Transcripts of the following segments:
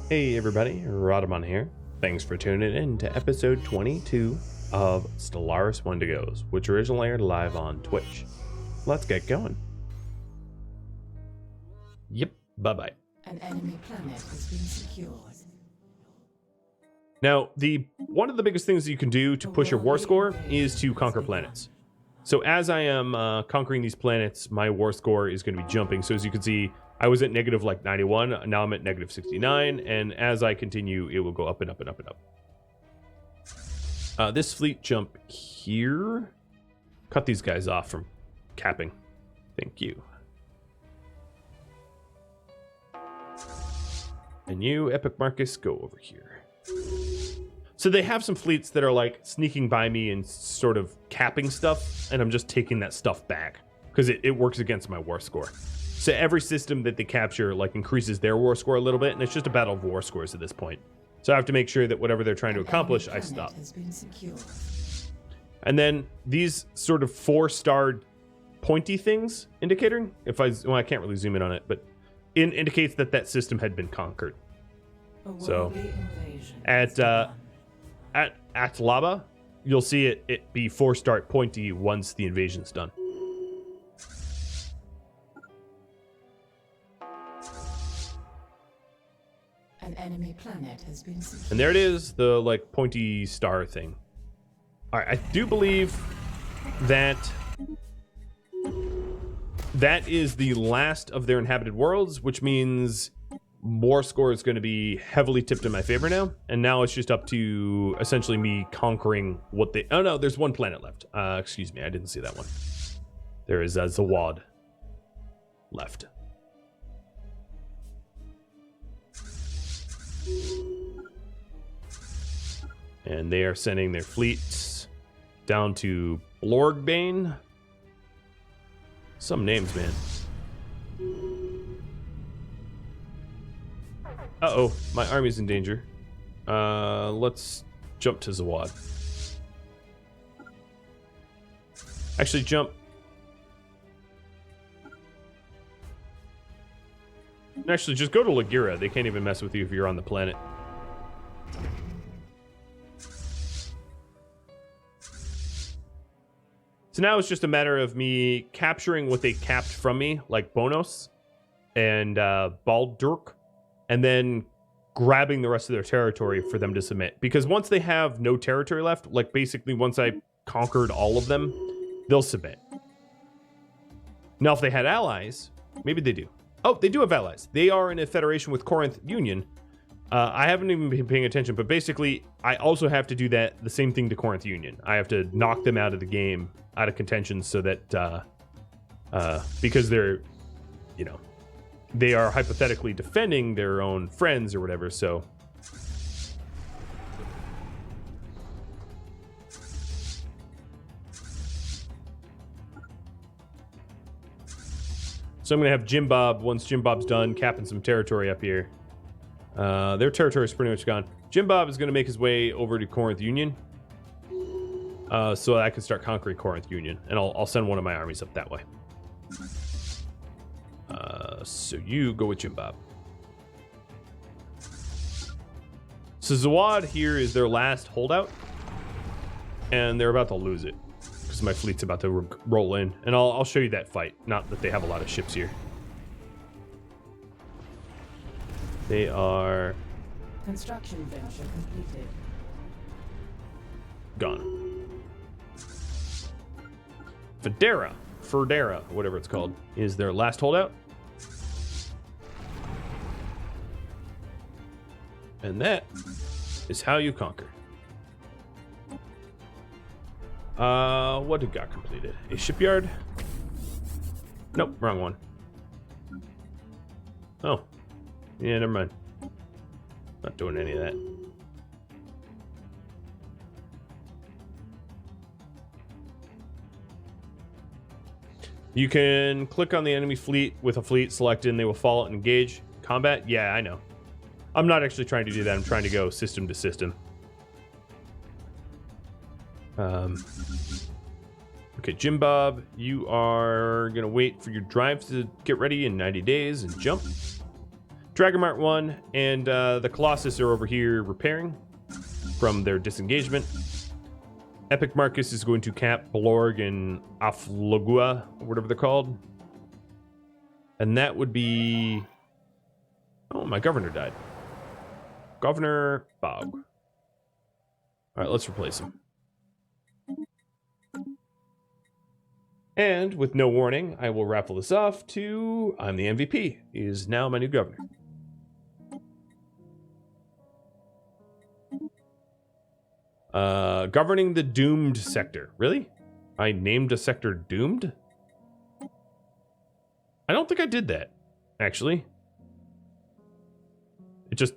Hey everybody, Rhadamant here. Thanks for tuning in to episode 22 of Stellaris Wendigos, which originally aired live on Twitch. Let's get going. Yep, bye-bye. An enemy planet has been secured. Now, one of the biggest things that you can do to push your war score is to conquer planets. So as I am conquering these planets, my war score is going to be jumping. So as you can see, I was at negative like 91, now I'm at negative 69, and as I continue, it will go up and up and up and up. This fleet jump here. Cut these guys off from capping. Thank you. And you, Epic Marcus, go over here. So they have some fleets that are like sneaking by me and sort of capping stuff, and I'm just taking that stuff back because it works against my war score. So every system that they capture like increases their war score a little bit, and it's just a battle of war scores at this point. So I have to make sure that whatever they're trying to accomplish, I stop. And then these sort of 4-star pointy things indicating, I can't really zoom in on it, but it indicates that that system had been conquered. So at Lava, you'll see it be 4-star pointy once the invasion's done. An enemy planet has been secured. And there it is, the like pointy star thing. All right, I do believe that that is the last of their inhabited worlds, which means war score is going to be heavily tipped in my favor now. And now it's just up to essentially me conquering what they... Oh no, there's one planet left. Excuse me, I didn't see that one. There is Zawad left. And they are sending their fleets down to Blorgbane. Some names, man. Uh-oh, my army's in danger. Let's jump to Zawad. Actually, jump. Actually, just go to Lagira. They can't even mess with you if you're on the planet. So now it's just a matter of me capturing what they capped from me, like Bonos and Baldurk, and then grabbing the rest of their territory for them to submit. Because once they have no territory left, like basically once I conquered all of them, they'll submit. Now, if they had allies, maybe they do. Oh, they do have allies. They are in a federation with Corinth Union. I haven't even been paying attention, but basically, I also have to do the same thing to Corinth Union. I have to knock them out of the game, out of contention, so that, because they're, they are hypothetically defending their own friends or whatever, so. So I'm going to have Jim Bob, once Jim Bob's done, capping some territory up here. Their territory is pretty much gone. Jim Bob is going to make his way over to Corinth Union, so I can start conquering Corinth Union, and I'll send one of my armies up that way. So you go with Jim Bob. So Zawad here is their last holdout, and they're about to lose it because my fleet's about to roll in, and I'll show you that fight. Not that they have a lot of ships here. They are... Construction venture completed. Gone. Ferdera, whatever it's called, is their last holdout. And that is how you conquer. What did got completed? A shipyard? Nope, wrong one. Oh. Yeah, never mind. Not doing any of that. You can click on the enemy fleet with a fleet selected and they will follow and engage. Combat? Yeah, I know. I'm not actually trying to do that. I'm trying to go system to system. Okay, Jim Bob, you are going to wait for your drive to get ready in 90 days and jump. Dragonmart 1 and the Colossus are over here repairing from their disengagement. Epic Marcus is going to cap Blorg and Aflogua, or whatever they're called. And that would be... Oh, my governor died. Governor Bob. All right, let's replace him. And with no warning, I will raffle this off to... I'm the MVP. He is now my new governor. Governing the Doomed sector. Really? I named a sector Doomed? I don't think I did that, actually. It just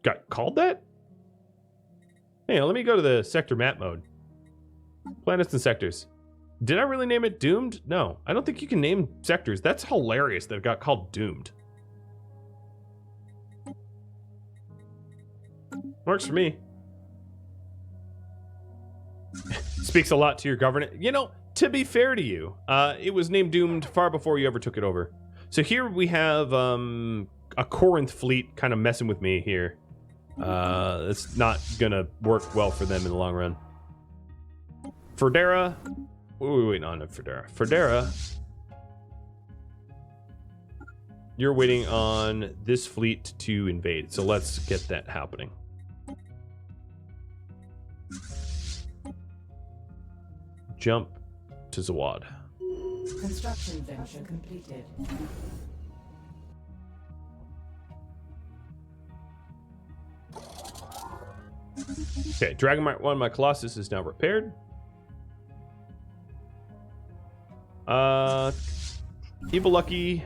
got called that? Hey, let me go to the sector map mode. Planets and sectors. Did I really name it Doomed? No, I don't think you can name sectors. That's hilarious that it got called Doomed. Works for me. Speaks a lot to your governance. You know, to be fair to you, it was named Doomed far before you ever took it over. So here we have a Corinth fleet kind of messing with me here. It's not gonna work well for them in the long run. Ferdera. Wait, no, not Ferdera. Ferdera. You're waiting on this fleet to invade, so let's get that happening. Jump to Zawad. Construction venture completed. Okay, Dragonmart 1, my Colossus is now repaired. Evil Lucky.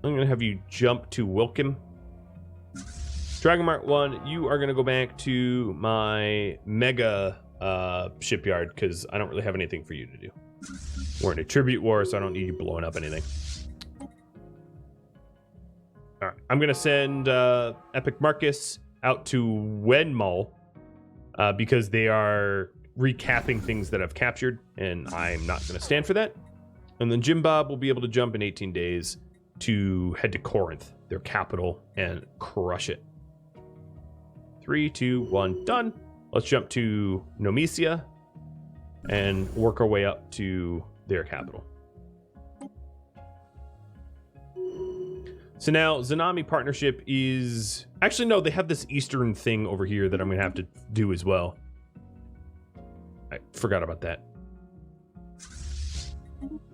I'm gonna have you jump to Wilkim. Dragonmart 1, you are gonna go back to my Mega shipyard, because I don't really have anything for you to do. We're in a tribute war, so I don't need you blowing up anything. Alright, I'm gonna send Epic Marcus out to Wenmal, because they are recapping things that I've captured, and I'm not gonna stand for that. And then Jim Bob will be able to jump in 18 days to head to Corinth, their capital, and crush it. 3, 2, 1, done. Let's jump to Nomesia and work our way up to their capital. So now Zanami partnership is... Actually, no, they have this Eastern thing over here that I'm going to have to do as well. I forgot about that.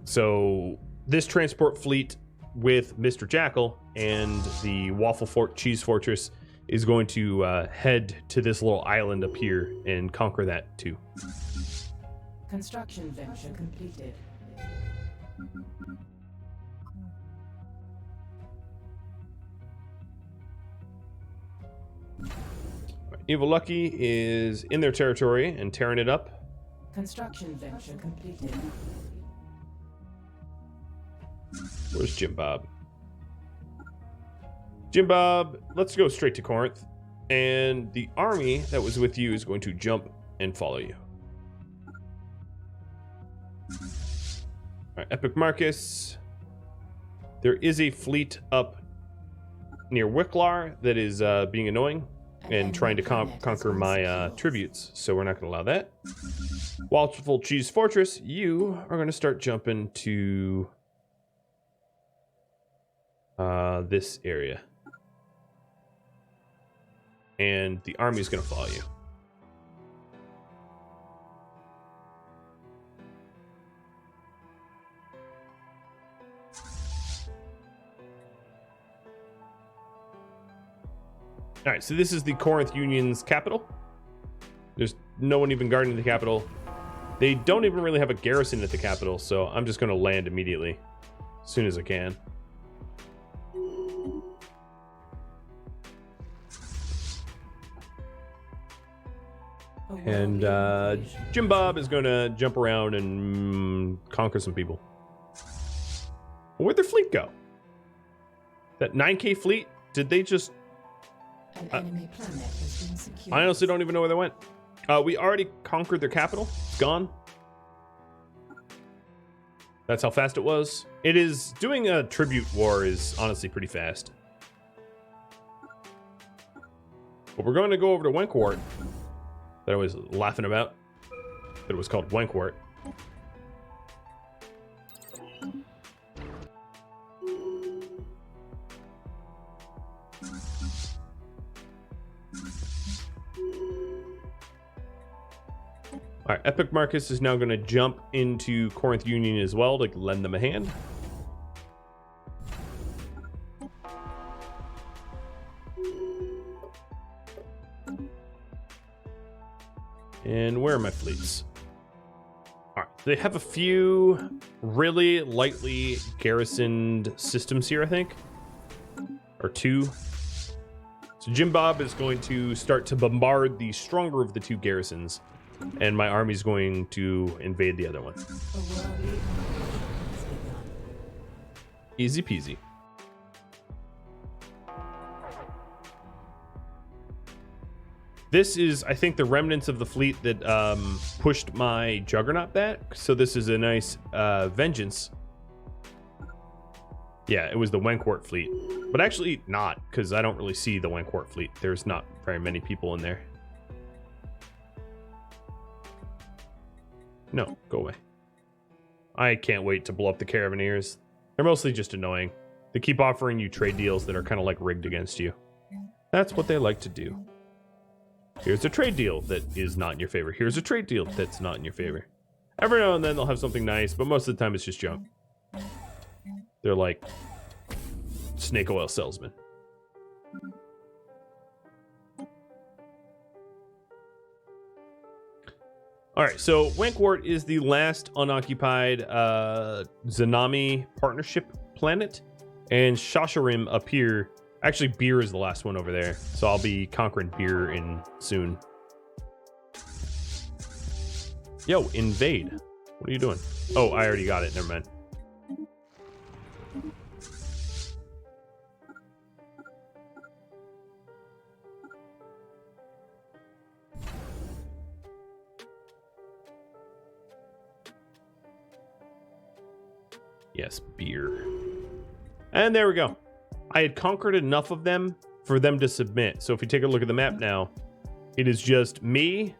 So this transport fleet with Mr. Jackal and the Waffle Fort Cheese Fortress is going to head to this little island up here and conquer that too. Construction venture completed. Evil Lucky is in their territory and tearing it up. Construction venture completed. Where's Jim Bob? Jim Bob, let's go straight to Corinth. And the army that was with you is going to jump and follow you. All right, Epic Marcus. There is a fleet up near Wicklar that is being annoying and trying to conquer my tributes, so we're not going to allow that. Waffle Cheese Fortress, you are going to start jumping to this area. And the army's going to follow you. All right, so this is the Corinth Union's capital. There's no one even guarding the capital. They don't even really have a garrison at the capital, so I'm just going to land immediately as soon as I can. And Jim Bob is going to jump around and conquer some people. Where'd their fleet go? That 9K fleet? Did they just... An enemy planet has been secured. I honestly don't even know where they went. We already conquered their capital. It's gone. That's how fast it was. It is doing a tribute war is honestly pretty fast. But we're going to go over to Wenkwart that I was laughing about. That it was called Wenkwart. All right, Epic Marcus is now going to jump into Corinth Union as well to lend them a hand. And where are my fleets? All right, they have a few really lightly garrisoned systems here, I think. Or two. So Jim Bob is going to start to bombard the stronger of the two garrisons. And my army's going to invade the other one. Easy peasy. This is, I think, the remnants of the fleet that pushed my Juggernaut back. So this is a nice vengeance. Yeah, it was the Wenkwart fleet. But actually not, because I don't really see the Wenkwart fleet. There's not very many people in there. No, go away. I can't wait to blow up the Caravanseers. They're mostly just annoying. They keep offering you trade deals that are kind of like rigged against you. That's what they like to do. Here's a trade deal that is not in your favor. Here's a trade deal that's not in your favor. Every now and then they'll have something nice, but most of the time it's just junk. They're like snake oil salesmen. All right, so Wenkwart is the last unoccupied Zanami partnership planet, and Shasharim up here. Actually, Beer is the last one over there, so I'll be conquering Beer in soon. Yo, invade. What are you doing? Oh, I already got it. Never mind. Yes, Beer. And there we go. I had conquered enough of them for them to submit. So if you take a look at the map now, it is just me,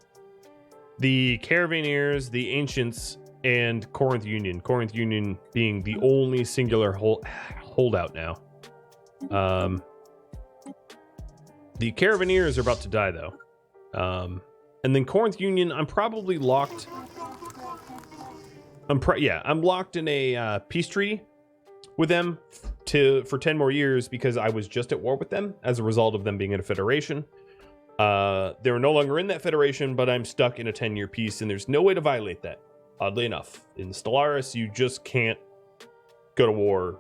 the Caravanseers, the Ancients, and Corinth Union. Corinth Union being the only singular holdout now. The Caravanseers are about to die, though. And then Corinth Union, I'm probably locked. I'm locked in a peace treaty with them for 10 more years because I was just at war with them as a result of them being in a federation. They're no longer in that federation, but I'm stuck in a 10-year peace, and there's no way to violate that, oddly enough. In Stellaris, you just can't go to war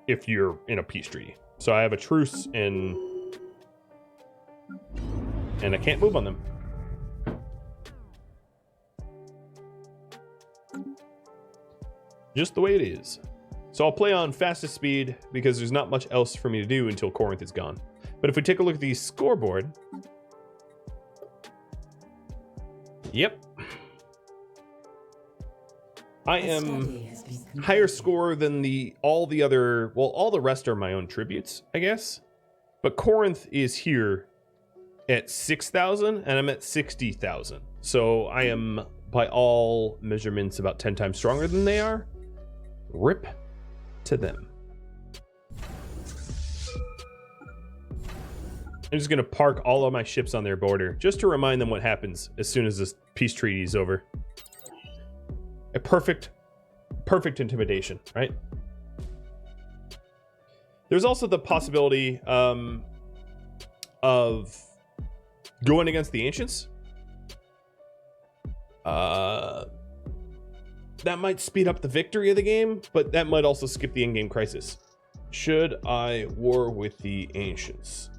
if you're in a peace treaty. So I have a truce, and I can't move on them. Just the way it is. So I'll play on fastest speed because there's not much else for me to do until Corinth is gone. But if we take a look at the scoreboard. Yep. I am higher score than all the other, well, all the rest are my own tributes, I guess. But Corinth is here at 6,000 and I'm at 60,000. So I am, by all measurements, about 10 times stronger than they are. Rip to them. I'm just going to park all of my ships on their border just to remind them what happens as soon as this peace treaty is over. A perfect intimidation, right? There's also the possibility of going against the Ancients. That might speed up the victory of the game, but that might also skip the in-game crisis. Should I war with the Ancients?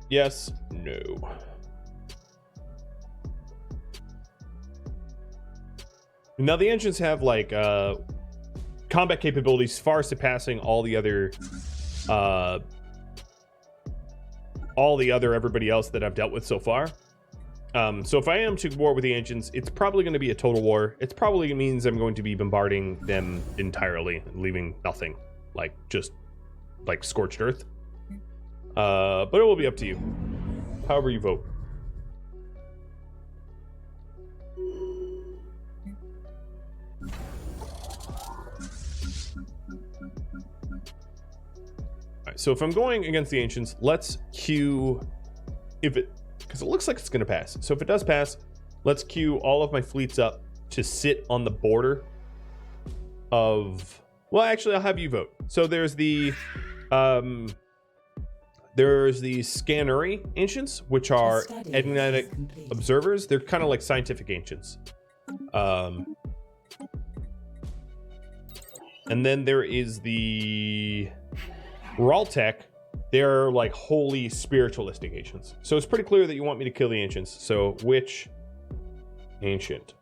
Yes, no. Now the Ancients have like combat capabilities far surpassing all the other everybody else that I've dealt with so far. So if I am to war with the ancients, it's probably going to be a total war. It probably means I'm going to be bombarding them entirely, leaving nothing, like just like scorched earth. But it will be up to you, however you vote. All right, so if I'm going against the ancients, let's queue because it looks like it's going to pass. So if it does pass, let's queue all of my fleets up to sit on the border of... Well, actually, I'll have you vote. So there's the Scannery ancients, which are enigmatic observers. They're kind of like scientific ancients. And then there is the Raltec. They're like holy spiritualistic ancients. So it's pretty clear that you want me to kill the ancients. So which ancient?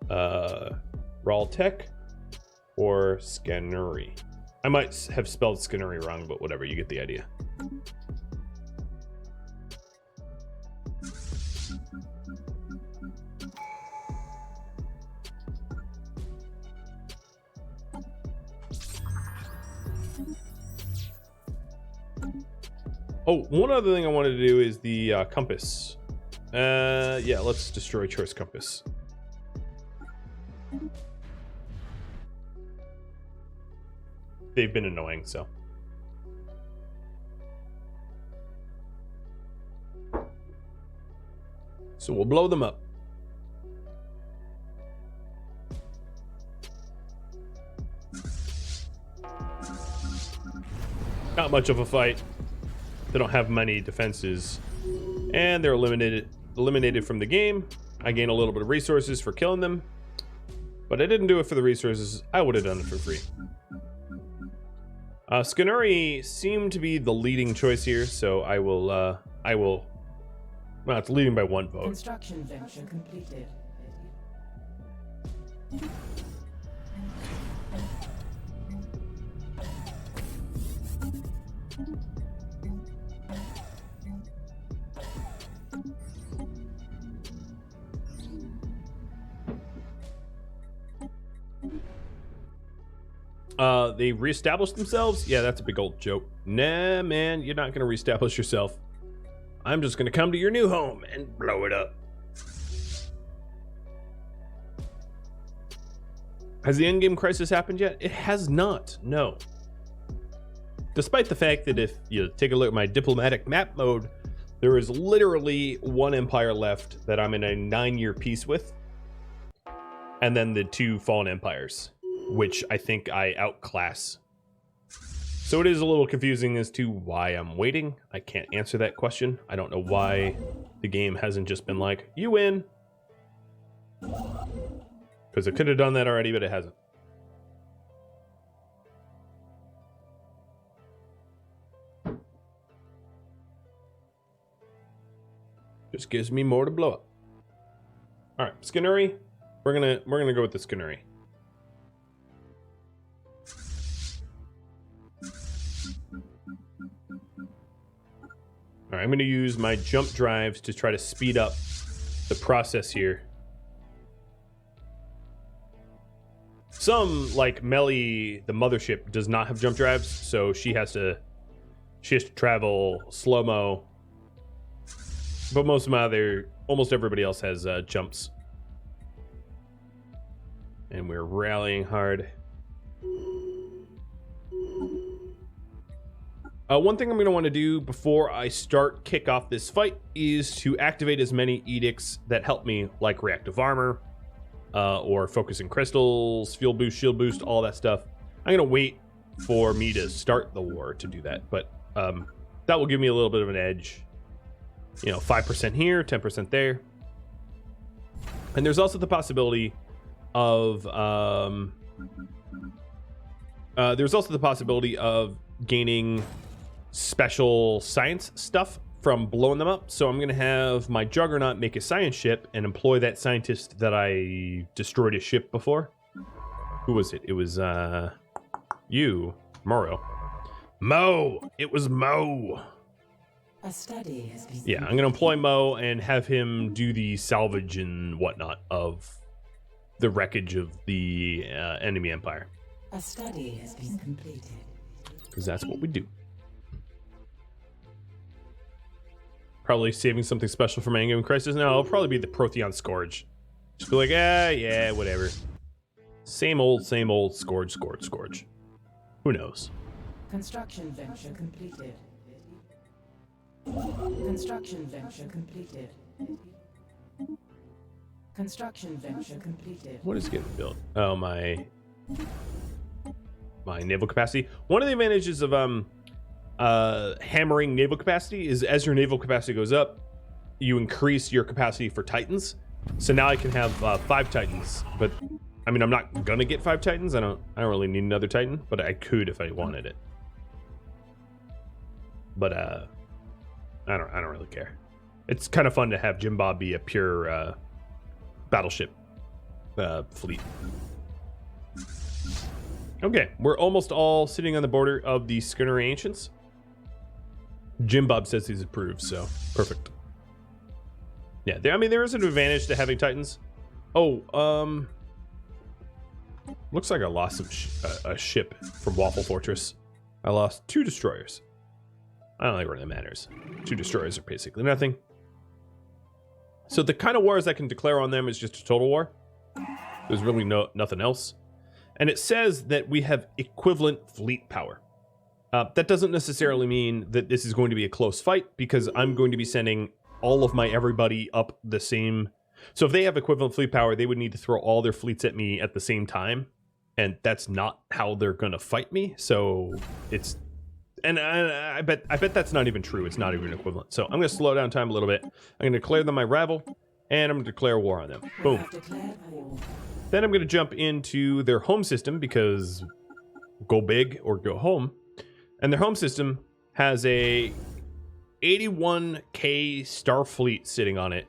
Raltec or Scannery? I might have spelled Scannery wrong, but whatever, you get the idea. Oh, one other thing I wanted to do is the compass. Yeah, let's destroy choice compass. They've been annoying, so. So we'll blow them up. Not much of a fight. They don't have many defenses, and they're eliminated from the game. I gain a little bit of resources for killing them, but I didn't do it for the resources. I would have done it for free. Scannery seemed to be the leading choice here, so I will. Well, it's leading by one vote. Construction venture completed. They reestablished themselves? Yeah, that's a big old joke. Nah, man, you're not gonna reestablish yourself. I'm just gonna come to your new home and blow it up. Has the endgame crisis happened yet? It has not, no. Despite the fact that if you take a look at my diplomatic map mode, there is literally one empire left that I'm in a 9-year peace with. And then the 2 fallen empires, which I think I outclass. So it is a little confusing as to why I'm waiting. I can't answer that question. I don't know why the game hasn't just been like, you win. Because it could have done that already, but it hasn't. Just gives me more to blow up. All right, Scannery. We're gonna go with the Scannery. All right, I'm going to use my jump drives to try to speed up the process here. Some, like Melly, the mothership, does not have jump drives, so she has to travel slow-mo. But almost everybody else has jumps. And we're rallying hard. One thing I'm going to want to do before I kick off this fight is to activate as many edicts that help me, like reactive armor, or focusing crystals, fuel boost, shield boost, all that stuff. I'm going to wait for me to start the war to do that, but that will give me a little bit of an edge. 5% here, 10% there. And there's also the possibility of gaining special science stuff from blowing them up. So I'm going to have my Juggernaut make a science ship and employ that scientist that I destroyed his ship before. Who was it? It was you, Moro. Mo! It was Mo! A study has been Yeah, I'm going to employ Mo and have him do the salvage and whatnot of the wreckage of the enemy empire. A study has been completed. Because that's what we do. Probably saving something special for my Angry Crisis. No, it'll probably be the Protheon Scourge. Just be like, yeah, whatever. Same old, Scourge. Who knows? Construction venture completed. Construction venture completed. Construction venture completed. What is getting built? Oh, my naval capacity. One of the advantages of hammering naval capacity is as your naval capacity goes up, you increase your capacity for Titans. So now I can have 5 Titans, but I mean I'm not gonna get 5 Titans. I don't really need another Titan, but I could if I wanted it. But I don't really care. It's kind of fun to have Jim Bob be a pure battleship fleet. Okay, we're almost all sitting on the border of the Schooner Ancients. Jim Bob says he's approved, so perfect. Yeah, there is an advantage to having Titans. Oh, looks like I lost a ship from Waffle Fortress. I lost 2 destroyers. I don't think it really matters. 2 destroyers are basically nothing. So the kind of wars I can declare on them is just a total war. There's really nothing else. And it says that we have equivalent fleet power. That doesn't necessarily mean that this is going to be a close fight, because I'm going to be sending all of my everybody up the same. So if they have equivalent fleet power, they would need to throw all their fleets at me at the same time. And that's not how they're going to fight me. So it's... And I bet that's not even true. It's not even equivalent. So I'm going to slow down time a little bit. I'm going to declare them my rival, and I'm going to declare war on them. Boom. Then I'm going to jump into their home system, because go big or go home. And their home system has a 81k Starfleet sitting on it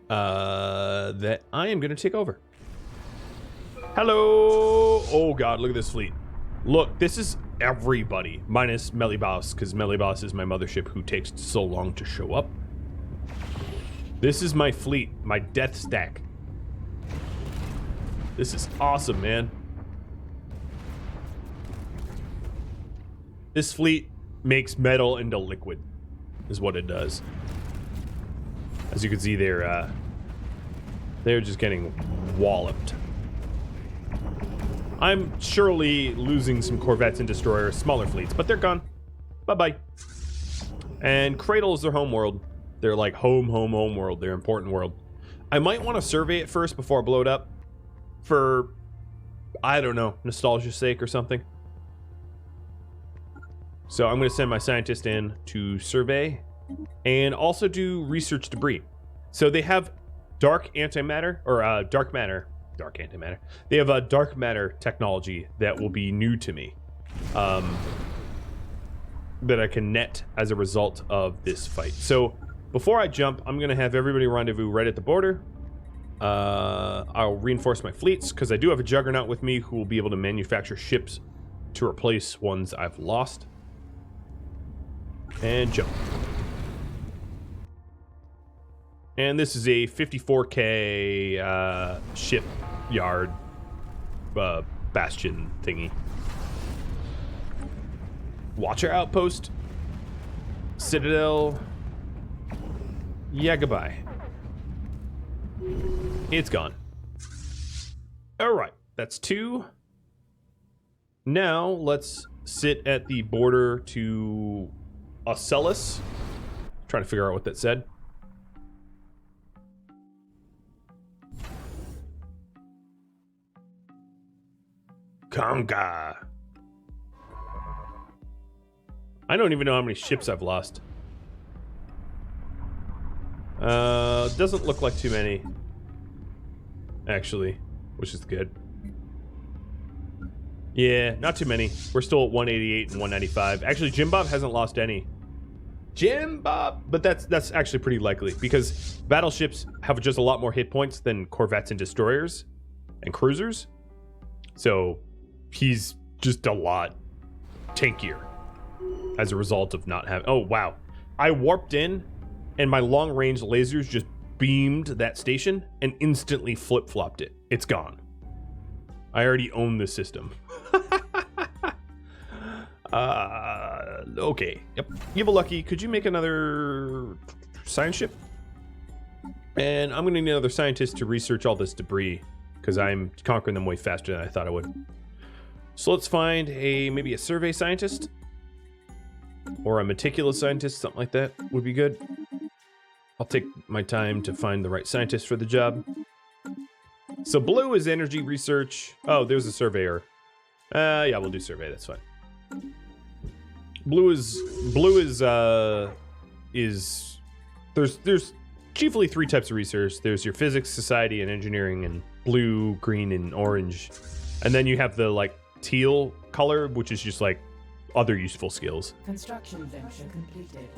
that I am going to take over. Hello. Oh god, look at this fleet. Look, this is everybody minus Melibos, because Melibos is my mothership who takes so long to show up. This is my fleet, my death stack. This is awesome, man. This fleet makes metal into liquid, is what it does. As you can see, they're just getting walloped. I'm surely losing some corvettes and destroyers, smaller fleets, but they're gone. Bye-bye. And Cradle is their home world. They're like home world. Their important world. I might want to survey it first before I blow it up. For, I don't know, nostalgia's sake or something. So I'm going to send my scientist in to survey and also do research debris. So they have dark antimatter, or dark matter. Dark antimatter. They have a dark matter technology that will be new to me. That I can net as a result of this fight. So before I jump, I'm going to have everybody rendezvous right at the border. I'll reinforce my fleets, because I do have a Juggernaut with me who will be able to manufacture ships to replace ones I've lost. And jump. And this is a 54k shipyard bastion thingy. Watcher outpost. Citadel. Yeah, goodbye. It's gone. Alright, that's 2. Now, let's sit at the border to Ocellus. Trying to figure out what that said. Conga. I don't even know how many ships I've lost. Doesn't look like too many, actually, which is good. Yeah, not too many. We're still at 188 and 195. Actually, Jim Bob hasn't lost any. Jim Bob! But that's actually pretty likely, because battleships have just a lot more hit points than corvettes and destroyers and cruisers. So he's just a lot tankier as a result of not having... Oh, wow. I warped in, and my long-range lasers just beamed that station and instantly flip-flopped it. It's gone. I already own the system. Okay. Yep. Evil Lucky, could you make another science ship? And I'm going to need another scientist to research all this debris, because I'm conquering them way faster than I thought I would. So let's find maybe a survey scientist. Or a meticulous scientist, something like that would be good. I'll take my time to find the right scientist for the job. So blue is energy research. Oh, there's a surveyor. Yeah, we'll do survey, that's fine. Blue is there's chiefly 3 types of research. There's your physics, society, and engineering, and blue, green, and orange. And then you have the like teal color, which is just like other useful skills. Construction venture completed.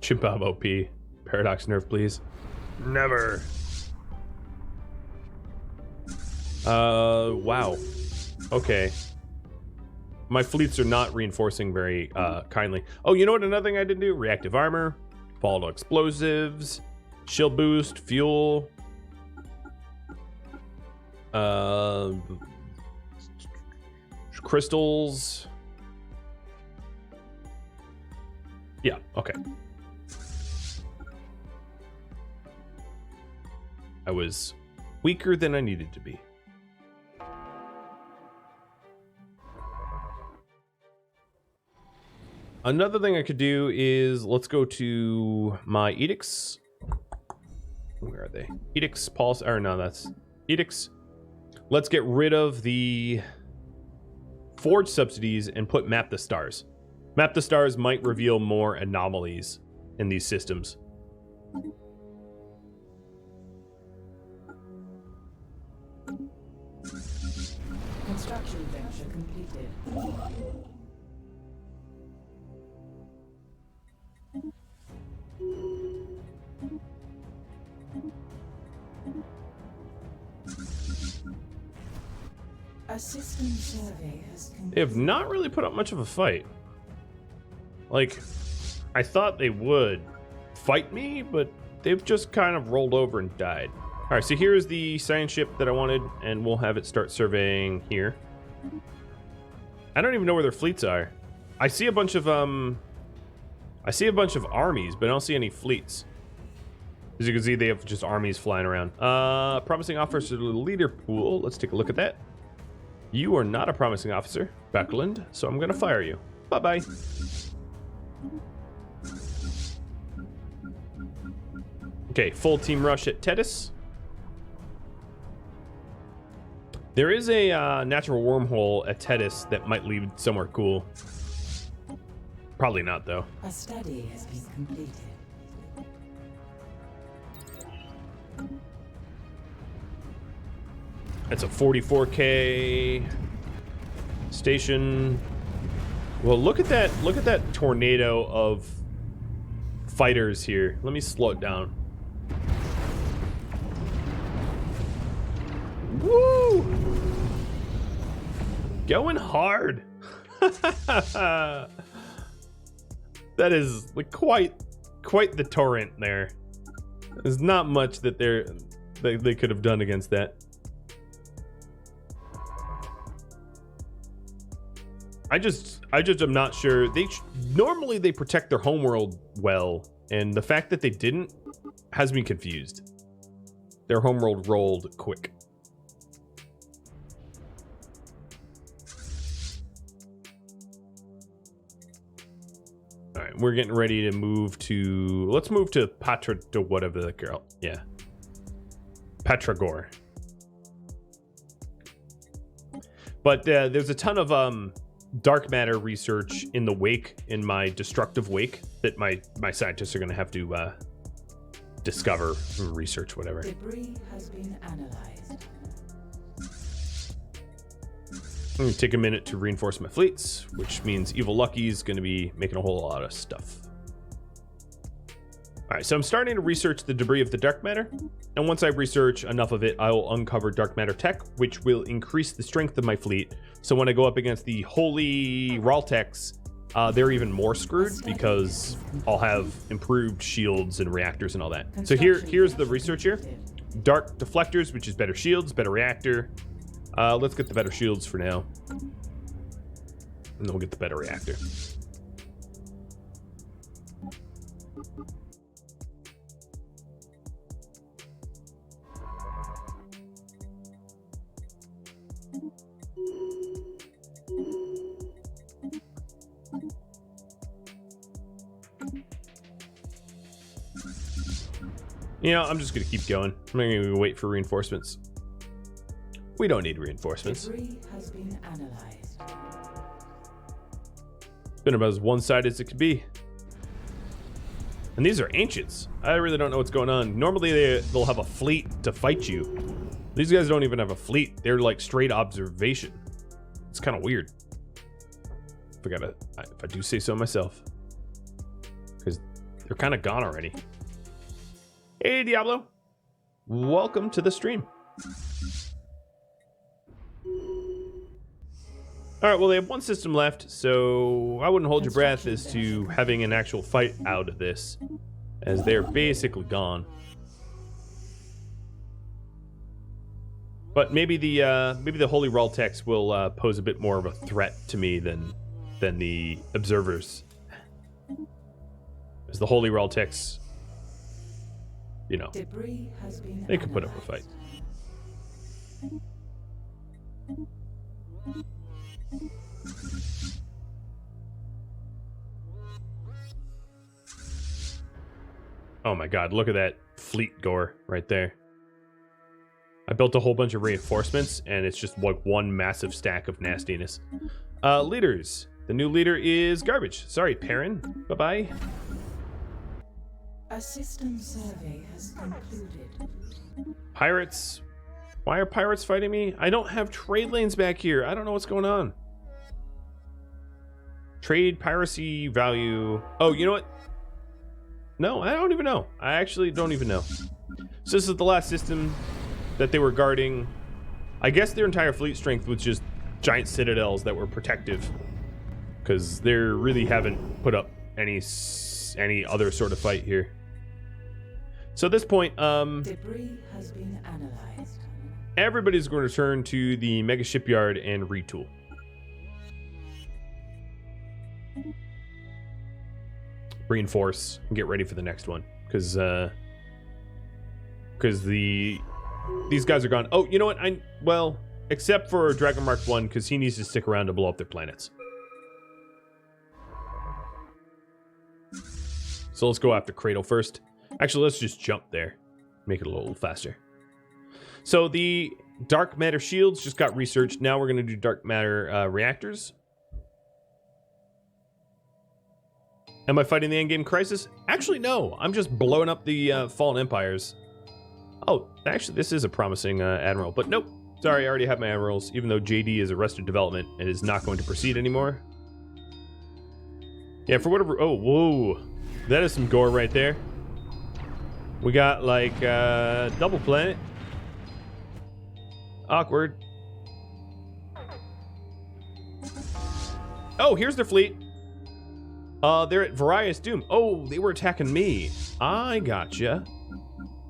Chimbob OP. Paradox nerf, please. Never. Wow. Okay. My fleets are not reinforcing very kindly. Oh, you know what? Another thing I didn't do? Reactive armor, volatile explosives, shield boost, fuel. Crystals. Yeah, okay. I was weaker than I needed to be. Another thing I could do is, let's go to my edicts. Where are they? Edicts, Pulse, or no, that's edicts. Let's get rid of the forge subsidies and put Map the Stars. Map the Stars might reveal more anomalies in these systems. Construction venture completed. A system survey has They have not really put up much of a fight. Like, I thought they would fight me, but they've just kind of rolled over and died. All right, so here's the science ship that I wanted, and we'll have it start surveying here. I don't even know where their fleets are. I see a bunch of armies, but I don't see any fleets. As you can see, they have just armies flying around. Promising officer to the leader pool. Let's take a look at that. You are not a promising officer, Beckland, so I'm gonna fire you. Bye-bye. Okay, full team rush at Tethys. There is a natural wormhole at Tethys that might lead somewhere cool. Probably not, though. A study has been completed. It's a 44K station. Well, look at that tornado of fighters here. Let me slow it down. Woo! Going hard. That is like quite the torrent there. There's not much that they could have done against that. I just am not sure. Normally they protect their homeworld well, and the fact that they didn't has me confused. Their homeworld rolled quick. All right, we're getting ready to move to. Let's move to Patra to whatever the girl. Yeah, Petragor. But there's a ton of dark matter research in the wake, in my destructive wake, that my scientists are going to have to discover, research, whatever. Debris has been analyzed. I'm gonna take a minute to reinforce my fleets, which means Evil Lucky's gonna be making a whole lot of stuff. All right, so I'm starting to research the debris of the dark matter, and once I research enough of it, I will uncover dark matter tech, which will increase the strength of my fleet. So when I go up against the holy Raltex, they're even more screwed because I'll have improved shields and reactors and all that. So here's the research here. Dark deflectors, which is better shields, better reactor. Let's get the better shields for now. And then we'll get the better reactor. You know, I'm just gonna keep going. I'm not gonna wait for reinforcements. We don't need reinforcements. Debris has been analyzed. It's been about as one-sided as it could be. And these are ancients. I really don't know what's going on. Normally they'll have a fleet to fight you. These guys don't even have a fleet. They're like straight observation. It's kind of weird. If I do say so myself. Because they're kind of gone already. Hey, Diablo. Welcome to the stream. All right, well, they have one system left, so I wouldn't hold your breath as to having an actual fight out of this, as they're basically gone. But maybe the Holy Raltex will pose a bit more of a threat to me than the observers. As the Holy Raltex, you know, they could put up a fight. Oh my god, look at that fleet gore right there. I built a whole bunch of reinforcements, and it's just like one massive stack of nastiness. Leaders. The new leader is garbage. Sorry, Perrin. Bye-bye. A system survey has concluded. Pirates. Why are pirates fighting me? I don't have trade lanes back here. I don't know what's going on. Trade, piracy, value. Oh, you know what? No, I don't even know. I actually don't even know. So this is the last system that they were guarding. I guess their entire fleet strength was just giant citadels that were protective, because they really haven't put up any other sort of fight here. So at this point, Debris has been analyzed. Everybody's going to turn to the mega shipyard and retool. Reinforce and get ready for the next one, because these guys are gone. Oh, you know what? Well, except for Dragon Mark 1, because he needs to stick around to blow up their planets. So let's go after Cradle first. Actually, let's just jump there. Make it a little faster. So the dark matter shields just got researched. Now we're going to do dark matter reactors. Am I fighting the endgame crisis? Actually, no. I'm just blowing up the fallen empires. Oh, actually, this is a promising admiral. But nope. Sorry, I already have my admirals, even though JD is arrested development and is not going to proceed anymore. Yeah, for whatever... Oh, whoa. That is some gore right there. We got, like, double planet. Awkward. Oh, here's their fleet. They're at Various Doom. Oh, they were attacking me. I gotcha.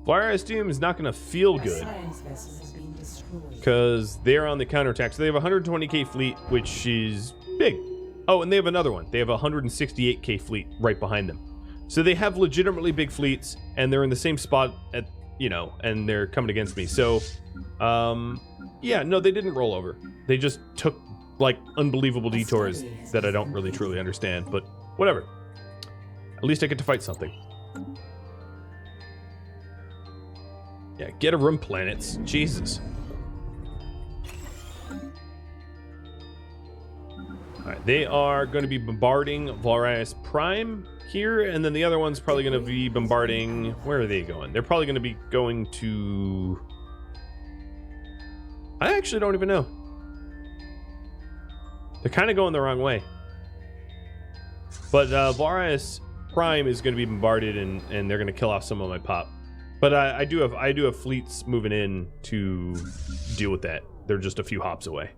Various Doom is not going to feel good, because they're on the counterattack. So they have a 120k fleet, which is big. Oh, and they have another one. They have a 168k fleet right behind them. So they have legitimately big fleets, and they're in the same spot at, you know, and they're coming against me. So, yeah, no, they didn't roll over. They just took, like, unbelievable detours that I don't really truly understand, but whatever. At least I get to fight something. Yeah, get a room, planets. Jesus. Alright, they are going to be bombarding Valarius Prime here, and then the other one's probably going to be bombarding... Where are they going? They're probably going to be going to... I actually don't even know. They're kind of going the wrong way. But Varius Prime is going to be bombarded, and they're going to kill off some of my pop. But I do have fleets moving in to deal with that. They're just a few hops away.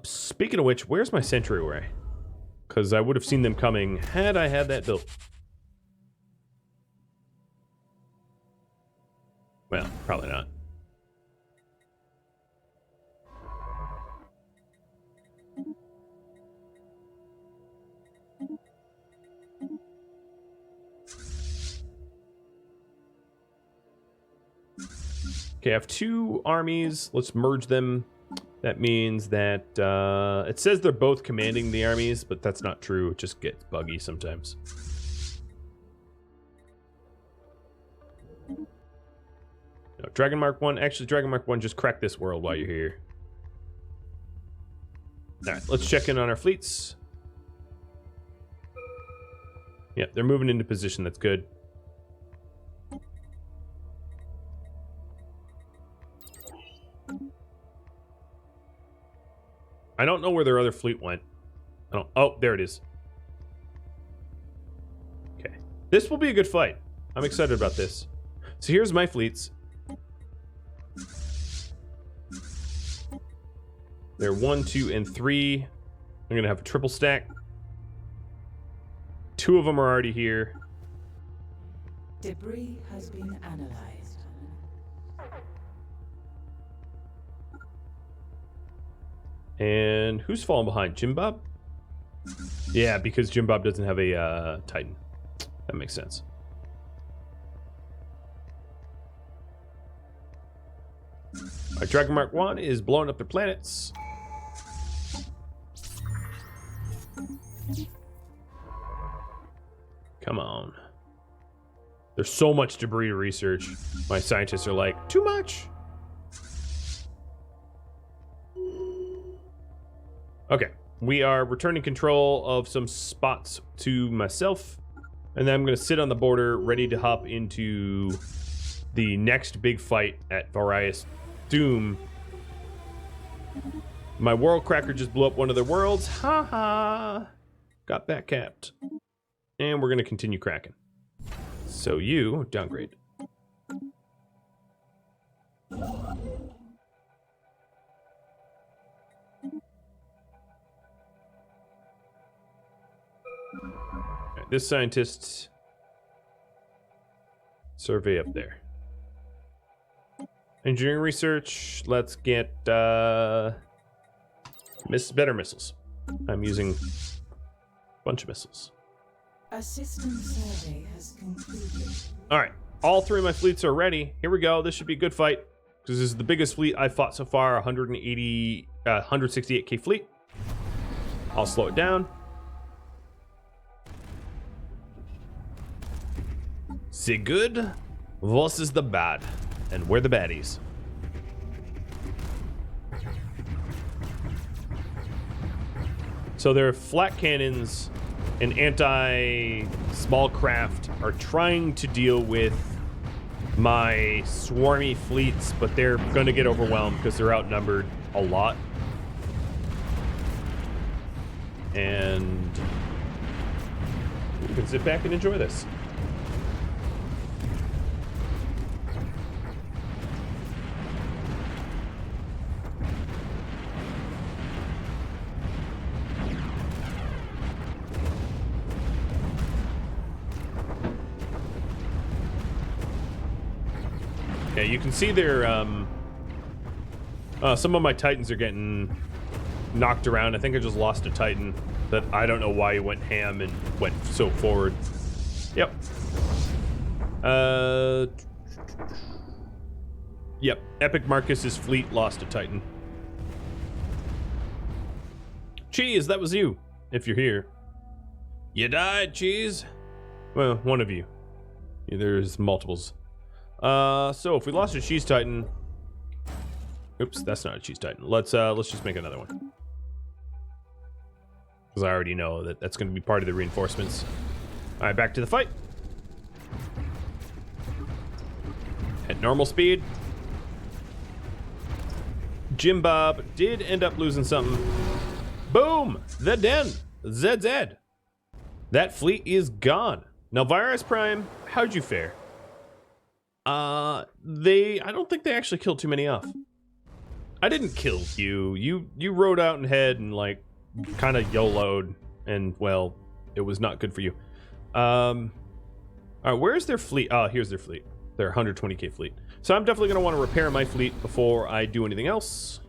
Speaking of which, where's my sentry array? Because I would have seen them coming had I had that built. Well, probably not. Okay, I have two armies. Let's merge them. That means that it says they're both commanding the armies, but that's not true. It just gets buggy sometimes. No, Dragon Mark 1. Actually, Dragon Mark 1, just crack this world while you're here. Alright, let's check in on our fleets. Yeah, they're moving into position. That's good. I don't know where their other fleet went. Oh, there it is. Okay. This will be a good fight. I'm excited about this. So here's my fleets. They're 1, 2, and 3. I'm going to have a triple stack. 2 of them are already here. Debris has been analyzed. And who's falling behind? Jim Bob? Yeah, because Jim Bob doesn't have a Titan. That makes sense. Alright, Dragon Mark 1 is blowing up their planets. Come on. There's so much debris to research. My scientists are like, too much. Okay, we are returning control of some spots to myself, and then I'm going to sit on the border ready to hop into the next big fight at Varius Doom. My world cracker just blew up one of their worlds. Ha ha! Got back capped. And we're going to continue cracking. So you downgrade. This scientist survey up there. Engineering research. Let's get better missiles. I'm using a bunch of missiles. A system survey has concluded. All right, all 3 of my fleets are ready. Here we go. This should be a good fight because this is the biggest fleet I've fought so far. 168k fleet. I'll slow it down. The good versus the bad, and we're the baddies. So their flat cannons and anti-small craft are trying to deal with my swarmy fleets, but they're going to get overwhelmed because they're outnumbered a lot. And we can sit back and enjoy this. Yeah, you can see their, some of my Titans are getting knocked around. I think I just lost a Titan that I don't know why he went ham and went so forward. Yep. Yep, Epic Marcus's fleet lost a Titan. Cheese, that was you, if you're here. You died, Cheese. Well, one of you. There's multiples. So if we lost a Cheese Titan, oops, that's not a Cheese Titan. Let's just make another one, because I already know that that's going to be part of the reinforcements. All right, back to the fight. At normal speed. Jim Bob did end up losing something. Boom! The Den! ZZ. That fleet is gone. Now, Virus Prime, how'd you fare? I don't think they actually killed too many off. I didn't kill you. You rode out ahead and, like, kind of YOLO'd, and, well, it was not good for you. All right, where's their fleet? Oh, here's their fleet. Their 120k fleet. So I'm definitely going to want to repair my fleet before I do anything else.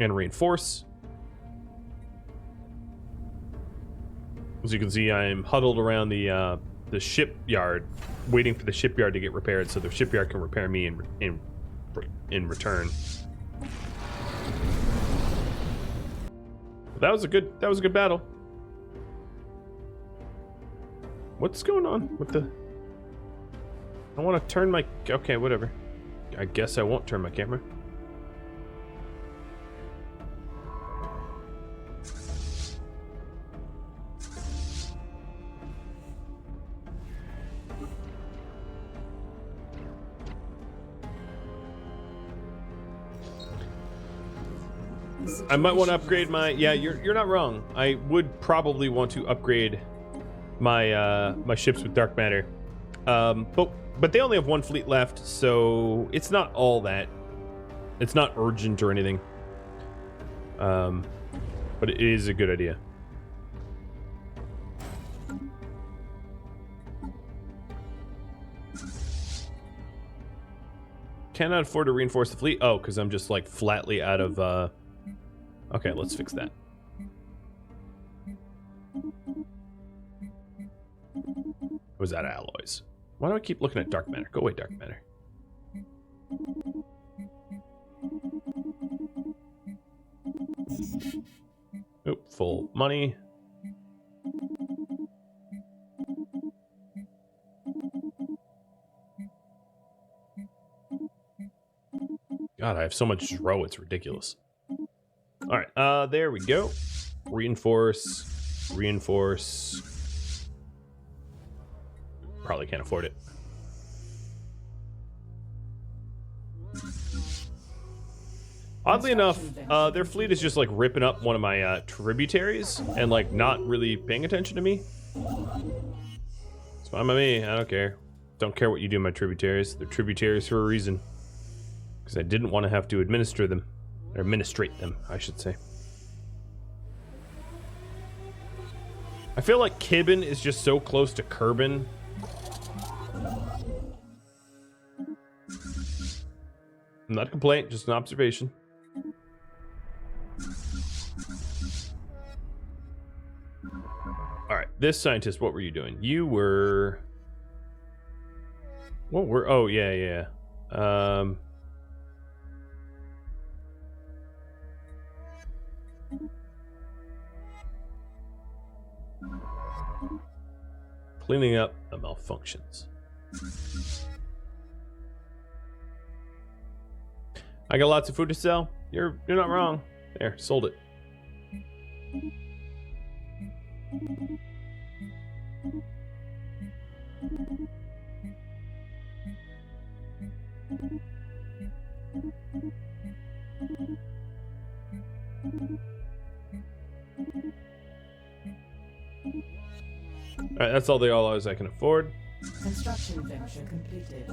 And reinforce. As you can see, I'm huddled around the shipyard, waiting for the shipyard to get repaired, so the shipyard can repair me in return. That was a good battle. What's going on with the? I want to turn my. Okay, whatever. I guess I won't turn my camera. I might want to upgrade my. Yeah, you're not wrong. I would probably want to upgrade my my ships with dark matter, but they only have one fleet left, so it's not all that. It's not urgent or anything. But it is a good idea. Cannot afford to reinforce the fleet. Oh, because I'm just like flatly out of. Okay, let's fix that. Was that alloys? Why do I keep looking at dark matter? Go away, dark matter. Oop, full money. God, I have so much row, it's ridiculous. All right, there we go. Reinforce, reinforce. Probably can't afford it. Oddly enough, their fleet is just like ripping up one of my tributaries and like not really paying attention to me. It's fine by me. I don't care. Don't care what you do, my tributaries. They're tributaries for a reason. Because I didn't want to have to administer them. Or administrate them, I should say. I feel like Kibbin is just so close to Kerbin. Not a complaint, just an observation. Alright, this scientist, what were you doing? You were... What were... Oh, yeah. Cleaning up the malfunctions. I got lots of food to sell. You're not wrong. There, sold it. Alright, that's all the alloys I can afford. Construction venture completed.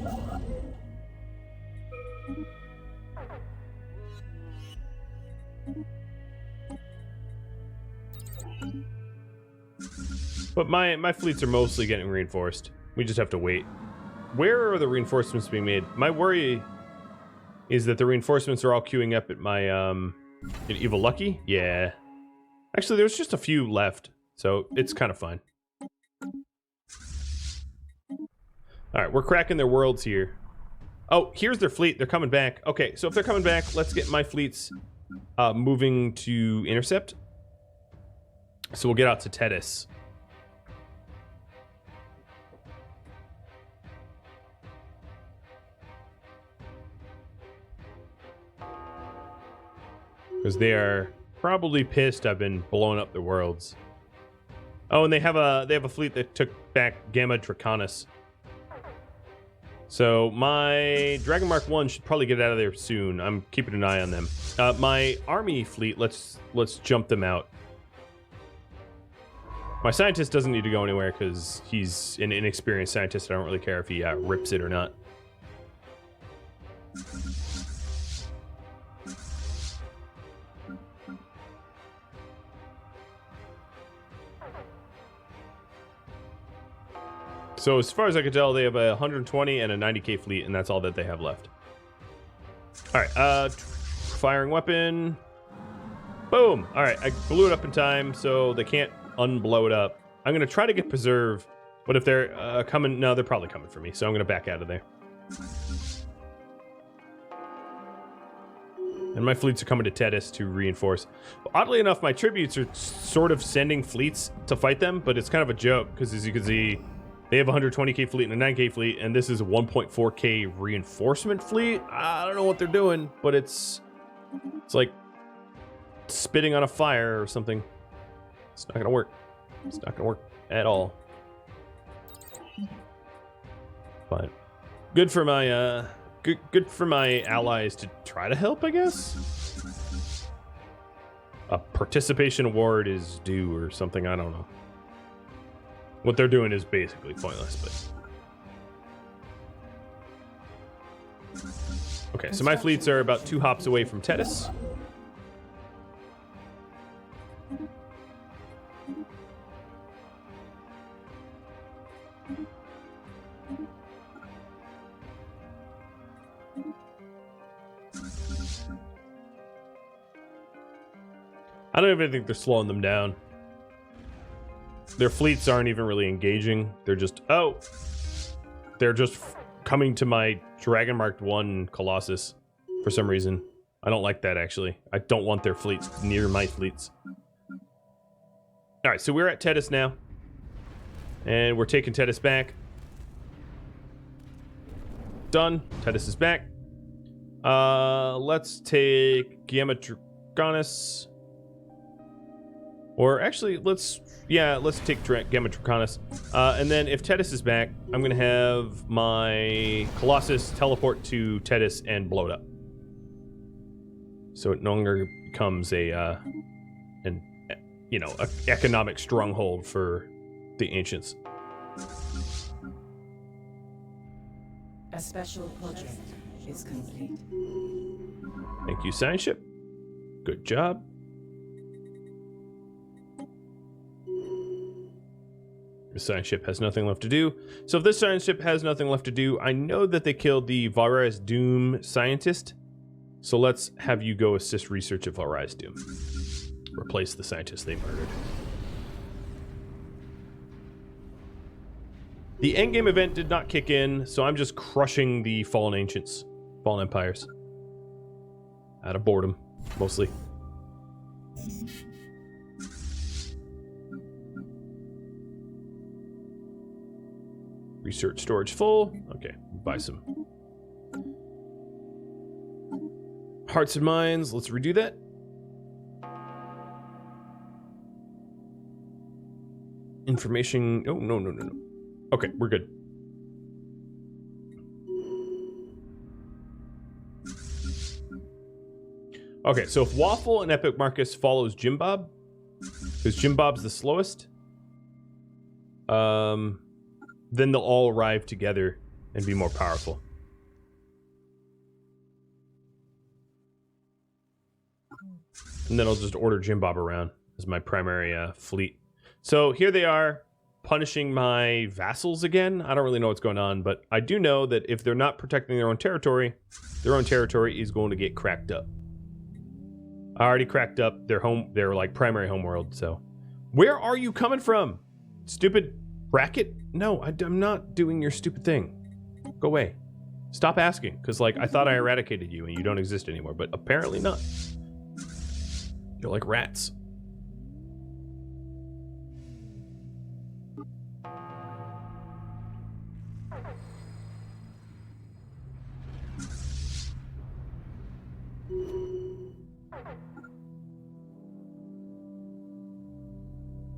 But my fleets are mostly getting reinforced. We just have to wait. Where are the reinforcements being made? My worry is that the reinforcements are all queuing up at my at Evil Lucky. Yeah. Actually, there's just a few left, so it's kind of fine. Alright, we're cracking their worlds here. Oh, here's their fleet. They're coming back. Okay, so if they're coming back, let's get my fleets moving to intercept. So we'll get out to Tethys. Because they are probably pissed I've been blowing up their worlds. Oh, and they have a fleet that took back Gamma Draconis. So my Dragon Mark 1 should probably get out of there soon. I'm keeping an eye on them. My army fleet, let's jump them out. My scientist doesn't need to go anywhere because he's an inexperienced scientist. I don't really care if he rips it or not. So as far as I can tell, they have a 120 and a 90k fleet, and that's all that they have left. All right, firing weapon. Boom. All right, I blew it up in time, so they can't unblow it up. I'm gonna try to get preserve, but if they're coming, no, they're probably coming for me, so I'm gonna back out of there. And my fleets are coming to Tethys to reinforce. Oddly enough, my tributes are sort of sending fleets to fight them, but it's kind of a joke because, as you can see, they have a 120k fleet and a 9k fleet, and this is a 1.4k reinforcement fleet. I don't know what they're doing, but it's like spitting on a fire or something. It's not gonna work. It's not gonna work at all. But good for my good for my allies to try to help, I guess. A participation award is due or something. I don't know. What they're doing is basically pointless, but... Okay, so my fleets are about 2 hops away from Tethys. I don't even think they're slowing them down. Their fleets aren't even really engaging. They're just, they're just coming to my Dragon Mark 1 Colossus for some reason. I don't like that, actually. I don't want their fleets near my fleets. All right, so we're at Tethys now. And we're taking Tethys back. Done. Tethys is back. Let's take Gamma Draconis. Or actually, let's take Gamma Draconis. And then if Tethys is back, I'm going to have my Colossus teleport to Tethys and blow it up. So it no longer becomes an economic stronghold for the ancients. A special project is complete. Thank you, science ship. Good job. The science ship has nothing left to do. So if this science ship has nothing left to do, I know that they killed the Valrai's Doom scientist. So let's have you go assist research of Valrai's Doom. Replace the scientist they murdered. The endgame event did not kick in, so I'm just crushing the fallen ancients, fallen empires. Out of boredom, mostly. Research storage full. Okay, buy some hearts and minds. Let's redo that. Information. Oh, no. Okay, we're good. Okay, so if Waffle and Epic Marcus follows Jim Bob, because Jim Bob's the slowest, then they'll all arrive together and be more powerful. And then I'll just order Jim Bob around as my primary fleet. So here they are, punishing my vassals again. I don't really know what's going on, but I do know that if they're not protecting their own territory is going to get cracked up. I already cracked up their like primary homeworld, so. Where are you coming from? Stupid bracket? No, I'm not doing your stupid thing. Go away. Stop asking, because like I thought I eradicated you and you don't exist anymore, but apparently not. You're like rats.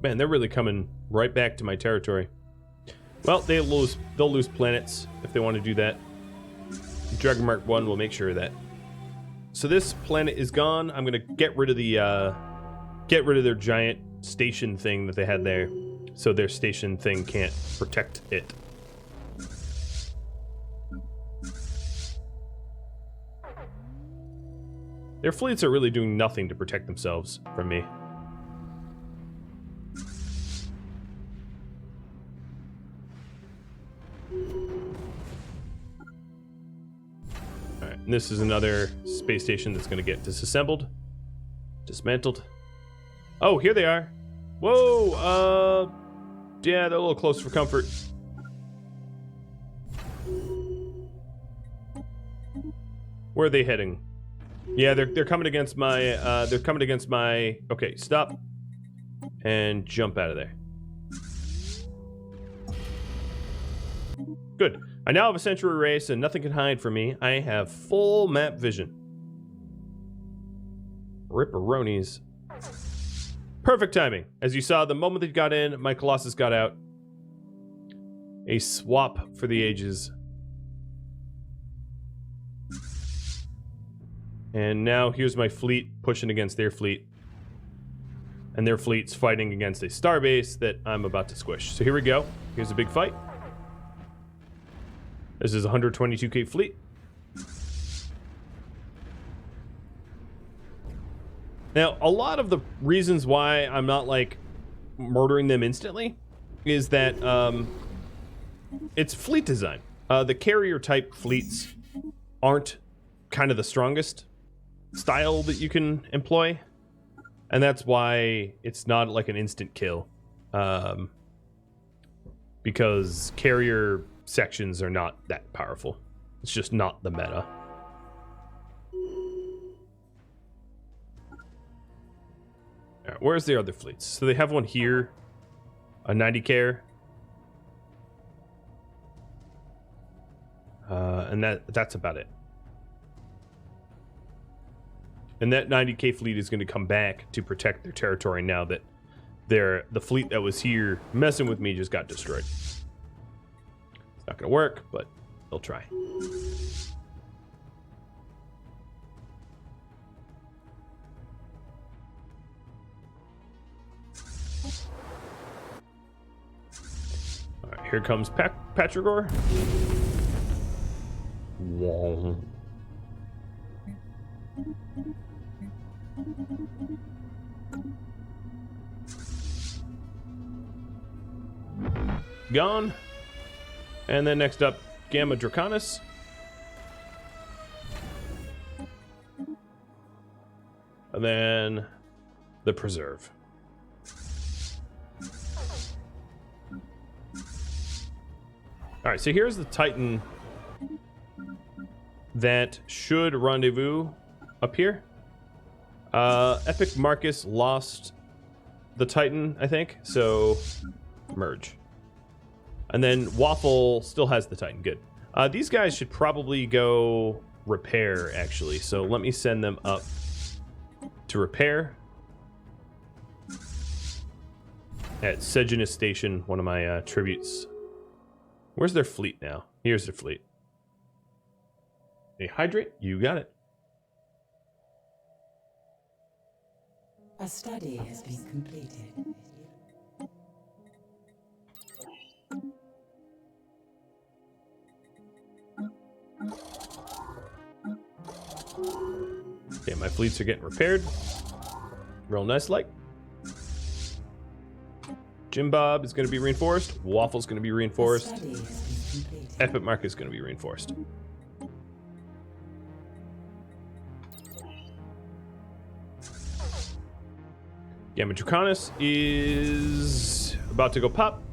Man, they're really coming right back to my territory. Well, they'll lose planets if they want to do that. Dragon Mark 1 will make sure of that. So this planet is gone. I'm gonna get rid of their giant station thing that they had there, so their station thing can't protect it. Their fleets are really doing nothing to protect themselves from me. Alright, and this is another space station that's going to get disassembled. Dismantled. Oh, here they are. Whoa, yeah, they're a little close for comfort. Where are they heading? Yeah, they're coming against my, okay, stop. And jump out of there. Good. I now have a Century race and nothing can hide from me. I have full map vision. Ripperonis. Perfect timing. As you saw, the moment they got in, my Colossus got out. A swap for the ages. And now here's my fleet pushing against their fleet. And their fleet's fighting against a starbase that I'm about to squish. So here we go. Here's a big fight. This is a 122k fleet. Now, a lot of the reasons why I'm not, like, murdering them instantly is that it's fleet design. The carrier-type fleets aren't kind of the strongest style that you can employ, and that's why it's not like an instant kill, because carrier sections are not that powerful. It's just not the meta. All right, where's the other fleets? So they have one here, a 90k, and that's about it. And that 90k fleet is going to come back to protect their territory now that the fleet that was here messing with me just got destroyed. It's not going to work, but they'll try. All right, here comes Patrigor. Whoa. Gone. And then next up, Gamma Draconis. And then the Preserve. Alright, so here's the Titan that should rendezvous up here. Epic Marcus lost the Titan, I think, so merge. And then Waffle still has the Titan. Good. These guys should probably go repair, actually. So let me send them up to repair at Sejanus Station, one of my tributes. Where's their fleet now? Here's their fleet. A hydrate? You got it. A study has been completed. Okay, my fleets are getting repaired. Real nice, like. Jim Bob is going to be reinforced. Waffle's going to be reinforced. Epic Mark is going to be reinforced. Gamma Draconis is about to go pop.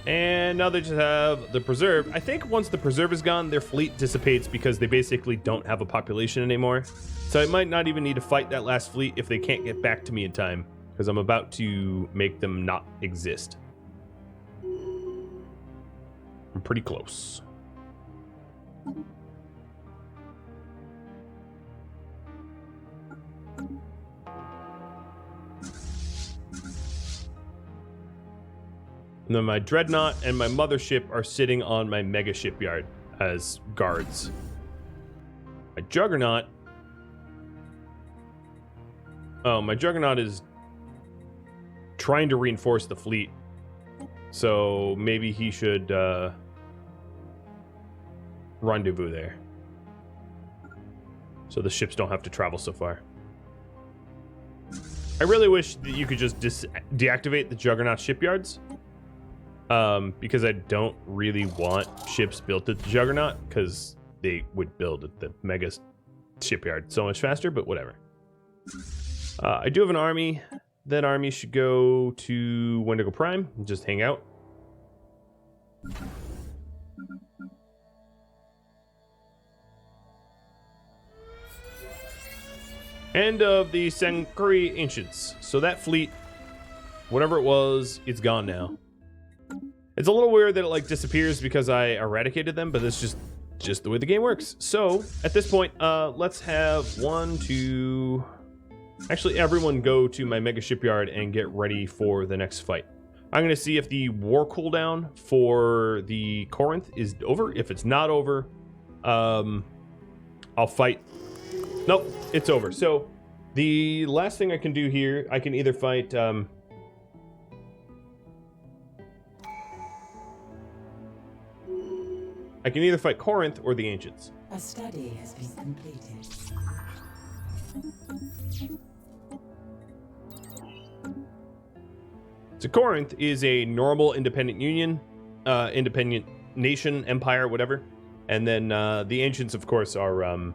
And now they just have the Preserve. I think once the Preserve is gone, their fleet dissipates because they basically don't have a population anymore. So I might not even need to fight that last fleet if they can't get back to me in time, because I'm about to make them not exist. I'm pretty close. And then my dreadnought and my mothership are sitting on my mega shipyard as guards. My juggernaut. Oh, my juggernaut is trying to reinforce the fleet. So maybe he should rendezvous there. So the ships don't have to travel so far. I really wish that you could just deactivate the juggernaut shipyards. Because I don't really want ships built at the juggernaut, because they would build at the mega shipyard so much faster, but whatever. I do have an army. That army should go to Wendigo Prime and just hang out. End of the Sankuri Ancients. So that fleet, whatever it was, it's gone now. It's a little weird that it like disappears because I eradicated them, but it's just the way the game works. So at this point, let's have actually everyone go to my mega shipyard and get ready for the next fight. I'm gonna see if the war cooldown for the Corinth is over. If it's not over, I'll fight. Nope, it's over. So the last thing I can do here, I can either fight Corinth or the Ancients. A study has been completed. So Corinth is a normal independent union, independent nation, empire, whatever. And then the Ancients, of course, are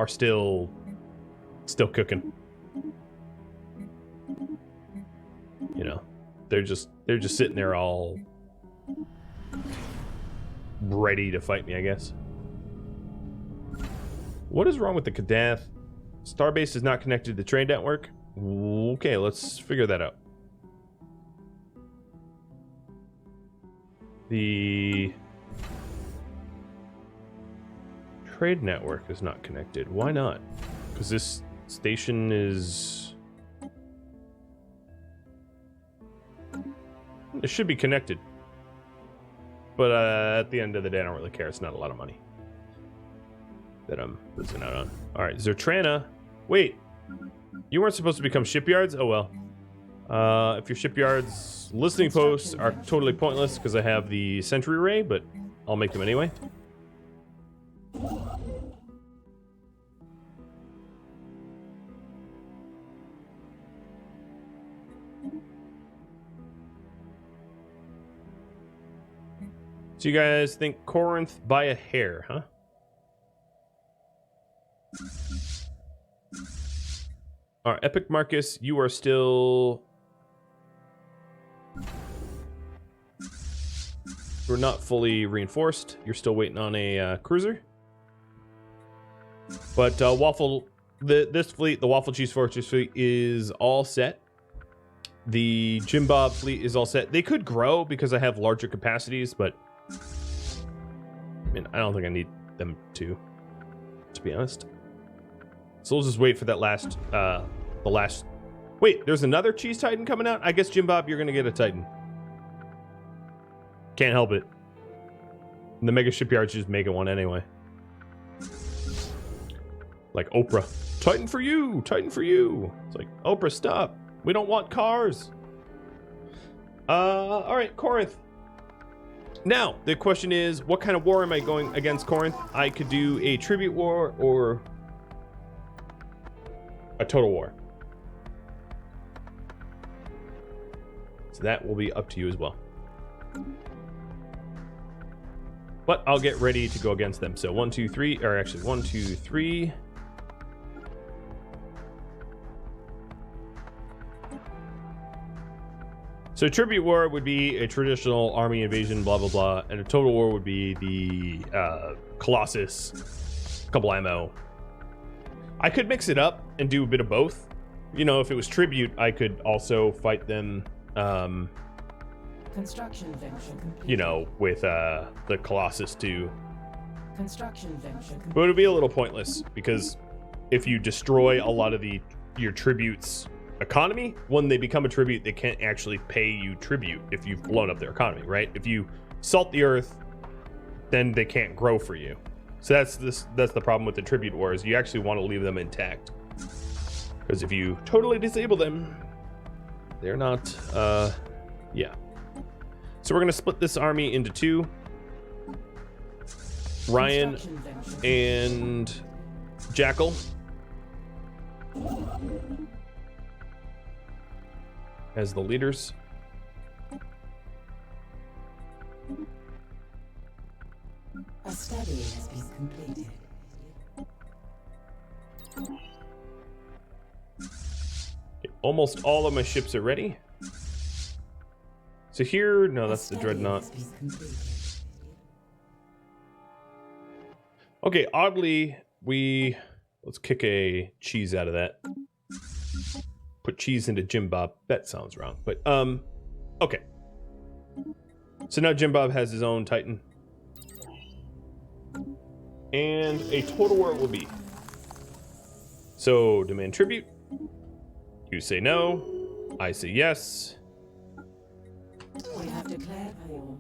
still cooking. You know, they're just sitting there all ready to fight me, I guess. What is wrong with the Kadath? Starbase is not connected to the trade network. Okay, let's figure that out. The trade network is not connected. Why not? Because this station is... It should be connected. But at the end of the day, I don't really care. It's not a lot of money that I'm losing out on. All right, Zertrana. Wait, you weren't supposed to become shipyards? Oh well. If your shipyards listening posts are totally pointless because I have the sentry ray, but I'll make them anyway. So you guys think Corinth by a hair, huh? All right, Epic Marcus, you are still... You're not fully reinforced. You're still waiting on a cruiser. But this fleet, the Waffle Cheese Fortress fleet, is all set. The Jim Bob fleet is all set. They could grow because I have larger capacities, but... I mean, I don't think I need them to be honest. So we'll just wait for that last, Wait, there's another Cheese Titan coming out? I guess, Jim Bob, you're gonna get a Titan. Can't help it. And the Mega Shipyard's just making one anyway. Like Oprah. Titan for you! Titan for you! It's like, Oprah, stop! We don't want cars! Alright, Corinth. Now, the question is, what kind of war am I going against Corinth? I could do a tribute war or a total war. So that will be up to you as well. But I'll get ready to go against them. So 1, 2, 3, or actually 1, 2, 3. So a tribute war would be a traditional army invasion, blah, blah, blah. And a total war would be the Colossus, couple ammo. I could mix it up and do a bit of both. You know, if it was tribute, I could also fight them, Construction venture complete. you know, with the Colossus too. Construction venture complete. But it would be a little pointless because if you destroy a lot of your tributes economy. When they become a tribute, they can't actually pay you tribute if you've blown up their economy, right? If you salt the earth, then they can't grow for you. So that's the problem with the tribute wars. You actually want to leave them intact, because if you totally disable them, they're not yeah. So we're gonna split this army into two. Ryan and Jackal as the leaders. A study has been completed. Okay, almost all of my ships are ready. So here, no, that's the Dreadnought. Okay, oddly, let's kick a cheese out of that. Put cheese into Jim Bob. That sounds wrong, but okay. So now Jim Bob has his own Titan. And a total war it will be. So, demand tribute. You say no. I say yes. We have declared war.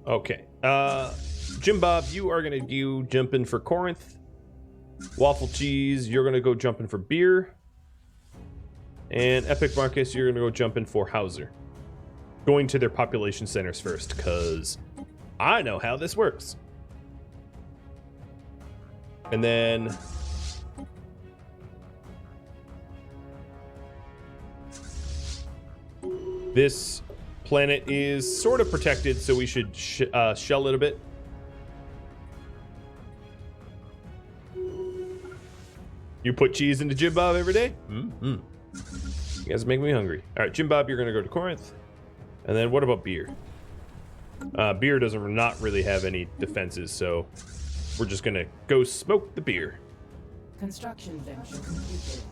Okay. Jim Bob, you are going to go jumping for Corinth. Waffle Cheese, you're going to go jumping for beer. And Epic Marcus, you're going to go jumping for Hauser. Going to their population centers first, because I know how this works. And then this planet is sort of protected, so we should shell it a bit. You put cheese into Jim Bob every day? Mm-hmm. You guys make me hungry. All right, Jim Bob, you're going to go to Corinth. And then what about beer? Beer doesn't not really have any defenses, so we're just going to go smoke the beer. Construction venture completed.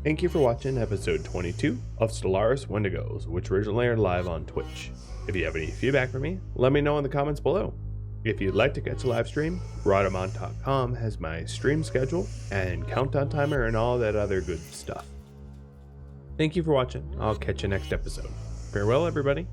Thank you for watching episode 22 of Stellaris Wendigos, which originally aired live on Twitch. If you have any feedback for me, let me know in the comments below. If you'd like to catch a live stream, Rhadamant.com has my stream schedule and countdown timer and all that other good stuff. Thank you for watching. I'll catch you next episode. Farewell, everybody.